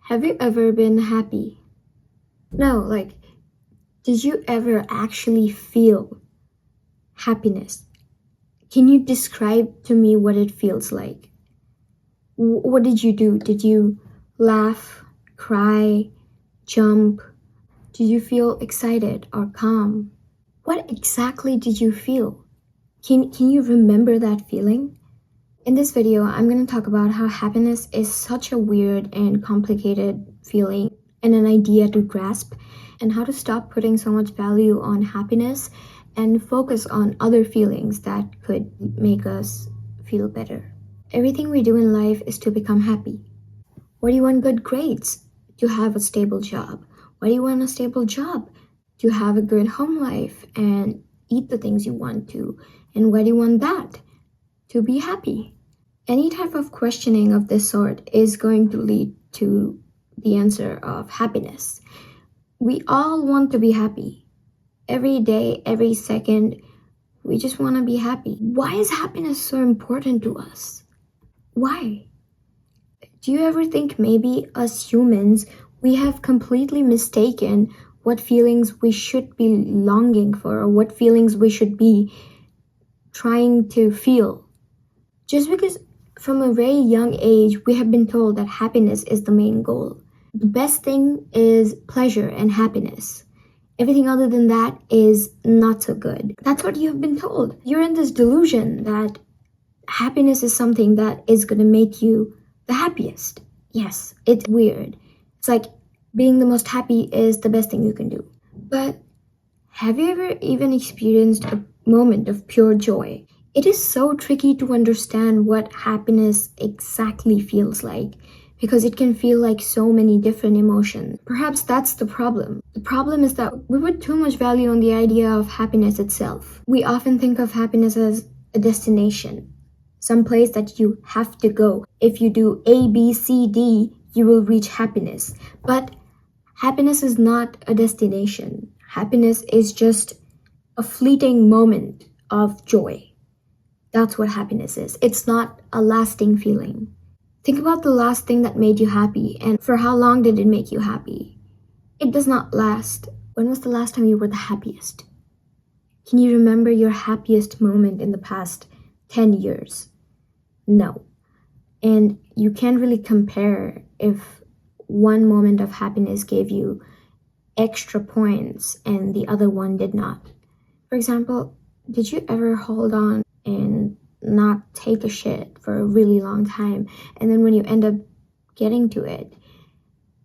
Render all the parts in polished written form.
Have you ever been happy? No, did you ever actually feel happiness? Can you describe to me what it feels like? What did you do? Did you laugh, cry, jump? Did you feel excited or calm? What exactly did you feel? Can you remember that feeling? In this video, I'm going to talk about how happiness is such a weird and complicated feeling and an idea to grasp, and how to stop putting so much value on happiness and focus on other feelings that could make us feel better. Everything we do in life is to become happy. Why do you want good grades? To have a stable job. Why do you want a stable job? To have a good home life and eat the things you want to. And why do you want that? To be happy. Any type of questioning of this sort is going to lead to the answer of happiness. We all want to be happy. Every day, every second, we just want to be happy. Why is happiness so important to us? Why? Do you ever think maybe us humans, we have completely mistaken what feelings we should be longing for, or what feelings we should be trying to feel? Just because from a very young age, we have been told that happiness is the main goal. The best thing is pleasure and happiness. Everything other than that is not so good. That's what you have been told. You're in this delusion that happiness is something that is going to make you the happiest. Yes, it's weird. It's like being the most happy is the best thing you can do. But have you ever even experienced a moment of pure joy? It is so tricky to understand what happiness exactly feels like, because it can feel like so many different emotions. Perhaps that's the problem. The problem is that we put too much value on the idea of happiness itself. We often think of happiness as a destination, some place that you have to go. If you do A, B, C, D, you will reach happiness. But happiness is not a destination. Happiness is just a fleeting moment of joy. That's what happiness is. It's not a lasting feeling. Think about the last thing that made you happy, and for how long did it make you happy? It does not last. When was the last time you were the happiest? Can you remember your happiest moment in the past 10 years? No. And you can't really compare if one moment of happiness gave you extra points and the other one did not. For example, did you ever hold on and not take a shit for a really long time, and then when you end up getting to it,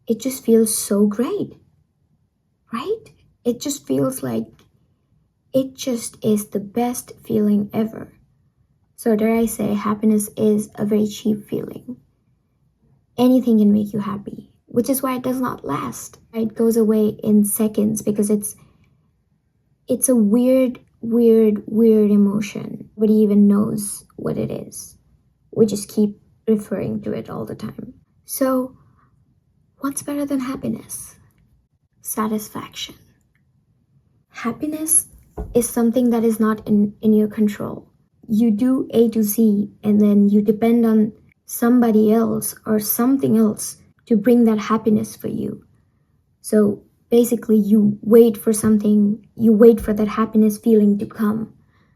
it just feels so great, right? It just feels like it just is the best feeling ever. So dare I say, happiness is a very cheap feeling. Anything can make you happy, which is why it does not last. It goes away in seconds because it's a weird emotion. Nobody even knows what it is. We just keep referring to it all the time. So, what's better than happiness? Satisfaction. Happiness is something that is not in your control. You do A to Z, and then you depend on somebody else or something else to bring that happiness for you. So basically, you wait for something, you wait for that happiness feeling to come.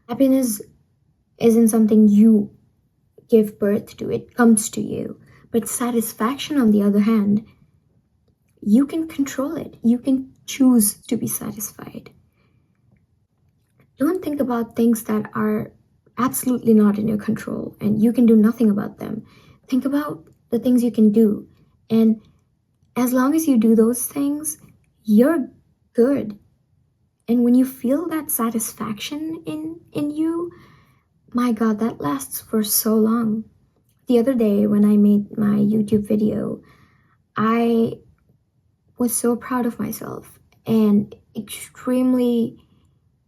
Happiness isn't something you give birth to, it comes to you. But satisfaction, on the other hand, you can control it. You can choose to be satisfied. Don't think about things that are absolutely not in your control and you can do nothing about them. Think about the things you can do. And as long as you do those things, you're good. And when you feel that satisfaction in you, my God, that lasts for so long. The other day when I made my YouTube video, I was so proud of myself and extremely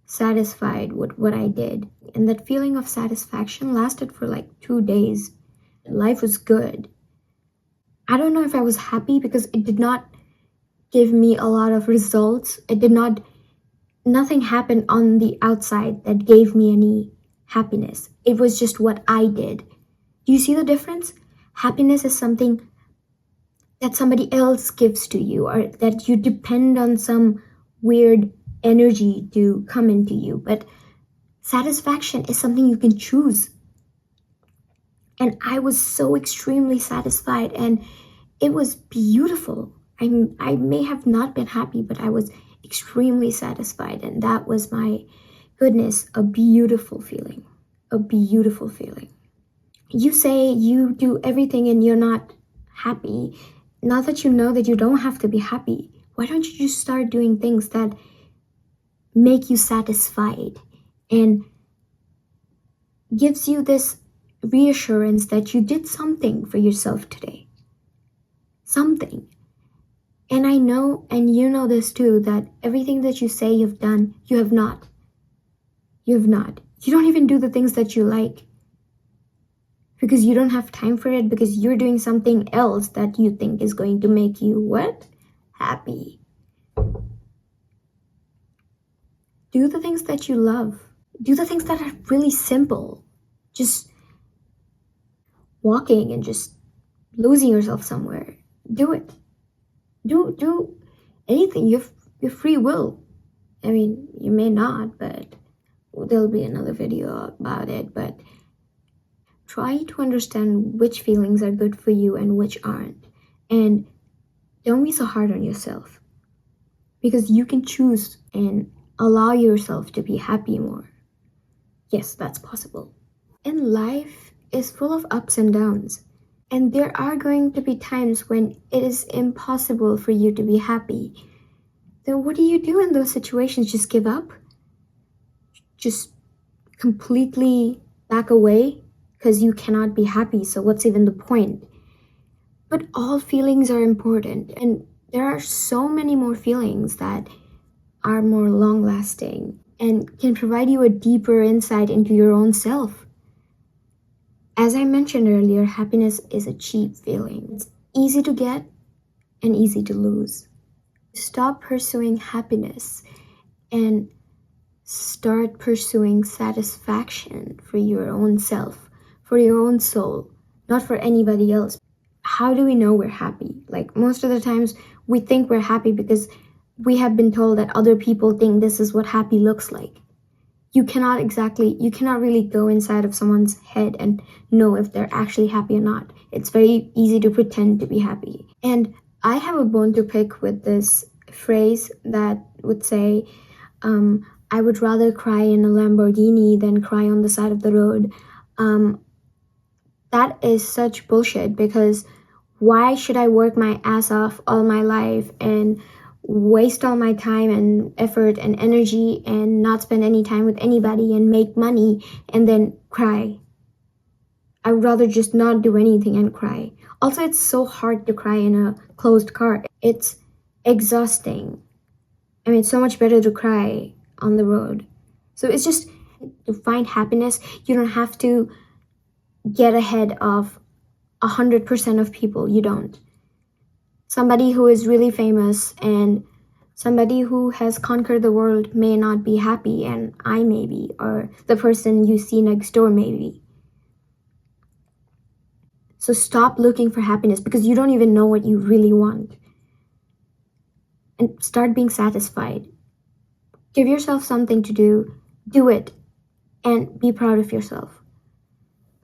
satisfied with what I did. And that feeling of satisfaction lasted for like 2 days. Life was good. I don't know if I was happy because it did not give me a lot of results. Nothing happened on the outside that gave me any happiness. It was just what I did. Do you see the difference? Happiness is something that somebody else gives to you, or that you depend on some weird energy to come into you. But satisfaction is something you can choose. And I was so extremely satisfied, and it was beautiful. I may have not been happy, but I was extremely satisfied. And that was, my goodness, a beautiful feeling. A beautiful feeling. You say you do everything and you're not happy. Now that you know that you don't have to be happy, why don't you just start doing things that make you satisfied and gives you this reassurance that you did something for yourself today? Something. And I know, and you know this too, that everything that you say you've done, you have not. You have not. You don't even do the things that you like because you don't have time for it, because you're doing something else that you think is going to make you what? Happy. Do the things that you love. Do the things that are really simple. Just walking and just losing yourself somewhere. Do it. Do anything. You have your free will. I mean, you may not, but there'll be another video about it. But try to understand which feelings are good for you and which aren't. And don't be so hard on yourself, because you can choose and allow yourself to be happy more. Yes, that's possible. And life is full of ups and downs. And there are going to be times when it is impossible for you to be happy. Then what do you do in those situations? Just give up? Just completely back away? Because you cannot be happy, so what's even the point? But all feelings are important, and there are so many more feelings that are more long lasting and can provide you a deeper insight into your own self. As I mentioned earlier, happiness is a cheap feeling. It's easy to get and easy to lose. Stop pursuing happiness and start pursuing satisfaction for your own self, for your own soul, not for anybody else. How do we know we're happy? Like, most of the times we think we're happy because we have been told that other people think this is what happy looks like. You cannot really go inside of someone's head and know if they're actually happy or not. It's very easy to pretend to be happy. And I have a bone to pick with this phrase that would say, I would rather cry in a Lamborghini than cry on the side of the road. That is such bullshit, because why should I work my ass off all my life and waste all my time and effort and energy and not spend any time with anybody and make money and then cry? I would rather just not do anything and cry. Also, it's so hard to cry in a closed car. It's exhausting. I mean, it's so much better to cry on the road. So it's just, to find happiness, you don't have to get ahead of 100% of people. You don't. Somebody who is really famous and somebody who has conquered the world may not be happy, and I may be, or the person you see next door may be. So stop looking for happiness because you don't even know what you really want. And start being satisfied. Give yourself something to do it, and be proud of yourself.